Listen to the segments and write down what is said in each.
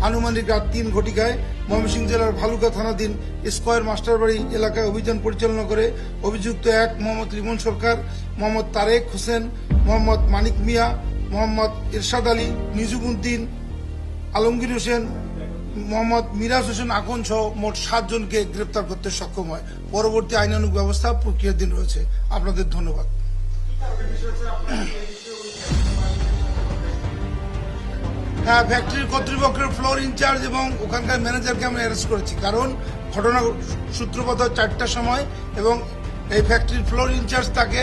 আনুমানিক রাত 3 ঘটিকায় ময়মনসিংহ জেলার ভালুকা থানাধীন স্কয়ার মাস্টারবাড়ি এলাকায় অভিযান পরিচালনা করে অভিযুক্ত এক মোহাম্মদ লিমন সরকার, মোহাম্মদ তারেক হোসেন, মোহাম্মদ মানিক মিয়া, মোহাম্মদ ইরশাদ আলী, নিজুমউদ্দিন, আলমগীর হোসেন, মোহাম্মদ মিরাজ হোসেন আকন সহ মোট 7 জনকে গ্রেপ্তার করতে সক্ষম হয়। পরবর্তী আইনানুগ ব্যবস্থা প্রক্রিয়াধীন রয়েছে। আপনাদের ধন্যবাদ। হ্যাঁ, ফ্যাক্টরির কর্তৃপক্ষের ফ্লোর ইনচার্জ এবং ওখানকার ম্যানেজারকে আমরা অ্যারেস্ট করেছি, কারণ ঘটনা সূত্রপাত 4টার সময় এবং এই ফ্যাক্টরির ফ্লোর ইনচার্জ তাকে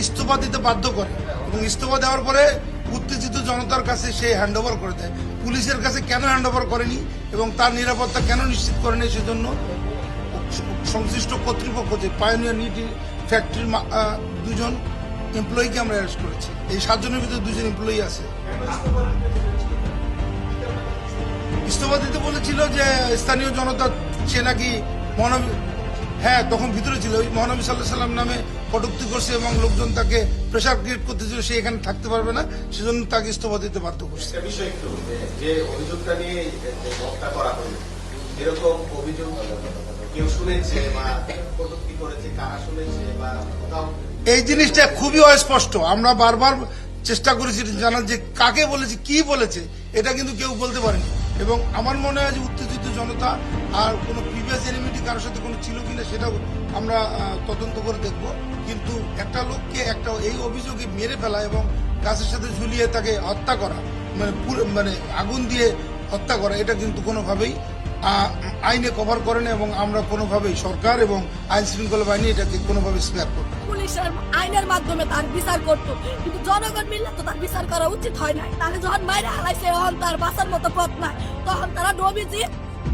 ইস্তফা দিতে বাধ্য করে এবং ইস্তফা দেওয়ার পরে উত্তেজিত জনতার কাছে সে হ্যান্ডওভার করে দেয়। পুলিশের কাছে কেন হ্যান্ডওভার করেনি এবং তার নিরাপত্তা কেন নিশ্চিত করেনি, সেজন্য সংশ্লিষ্ট কর্তৃপক্ষ যে পায়োনিয়ার নিটি ফ্যাক্টরির 2 জন এমপ্লয়িকে আমরা অ্যারেস্ট করেছি। এই 7 জনের ভিতরে 2 জন এমপ্লয়ি আছে। ইস্তফা দিতে বলেছিল যে স্থানীয় জনতা সে নাকি মহানবী, হ্যাঁ তখন ভিতরে ছিল, ওই মহানবী সাল্লাল্লাহু আলাইহি সাল্লাম নামে কটূক্তি করছে এবং লোকজন তাকে প্রেসার ক্রিয়েট করতেছিল, সে এখানে থাকতে পারবে না, সেজন্য তাকে ইস্তফা দিতে বাধ্য করছে। যে অভিযোগটা নিয়ে হত্যা করা হলো, এরকম অভিযোগ কেউ শুনেছে বা কটূক্তি করেছে, কারা শুনেছে বা কোথাও এই জিনিসটা খুবই অস্পষ্ট। আমরা বারবার চেষ্টা করেছি জানার যে কাকে বলেছে, কি বলেছে, এটা কিন্তু কেউ বলতে পারেনি। এবং আমার মনে হয় যে উত্তেজিত জনতা আর কোনো প্রিভিয়াস এনিমিটি কারোর সাথে কোনো ছিল কিনা সেটাও আমরা তদন্ত করে দেখব। কিন্তু একটা লোককে এই অভিযোগে মেরে ফেলা এবং গাছের সাথে ঝুলিয়ে তাকে হত্যা করা, মানে আগুন দিয়ে হত্যা করা, এটা কিন্তু কোনোভাবেই আইনে কভার করে না এবং আমরা কোনোভাবেই সরকার এবং আইন শৃঙ্খলা বাহিনী এটাকে কোনোভাবে স্পেয়ার করবে। পুলিশের আইনের মাধ্যমে তার বিচার করতো, কিন্তু জনগণ মিললে তো তার বিচার করা উচিত হয় নাই। তাকে যখন মাইরে হালাইছে তখন তার বাঁচার মতো পথ নাই, তখন তারা নবীজি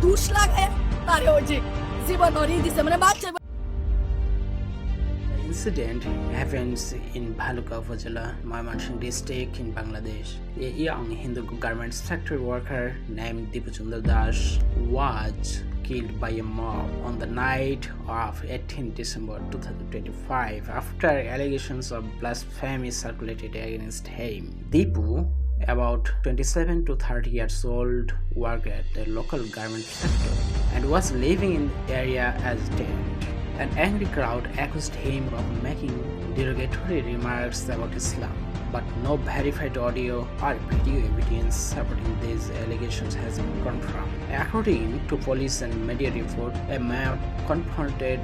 দুষ লাগায় তারে ওই যে জীবন হরিয়ে দিছে, মানে বাচ্চা। Incident happens in Bhaluka Upazila, Mymensingh district in Bangladesh. A young Hindu garments factory worker named Deepachandra Das was killed by a mob on the night of 18 December 2025 after allegations of blasphemy circulated against him. Deepu, about 27 to 30 years old, worked at the local garment factory and was living in the area as a tenant. An angry crowd accused him of making derogatory remarks about Islam, but no verified audio or video evidence supporting these allegations has been confirmed. According to police and media report, a mob confronted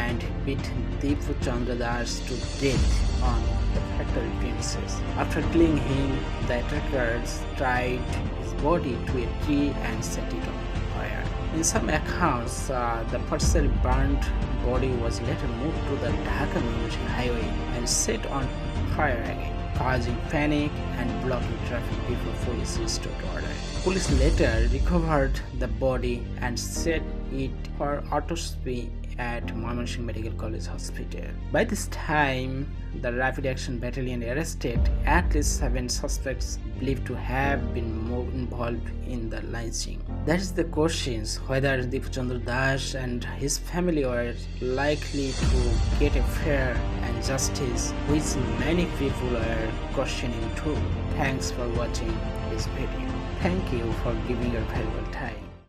and beat Deepu Chandra Das to death on the factory premises. After killing him, the attackers tied his body to a tree and set it on fire. In some accounts, the partially burnt body was later moved to the Dhaka-Mymensingh highway and set on fire again, causing panic and blocking traffic before police restored order. Police later recovered the body and set it for autopsy at Mymensingh Medical College Hospital. By this time, the Rapid Action Battalion arrested at least 7 suspects believed to have been more involved in the lynching. That is the questions whether Deepachandra Das and his family were likely to get a fair and justice, which many people are questioning too. Thanks for watching this video. Thank you for giving your valuable time.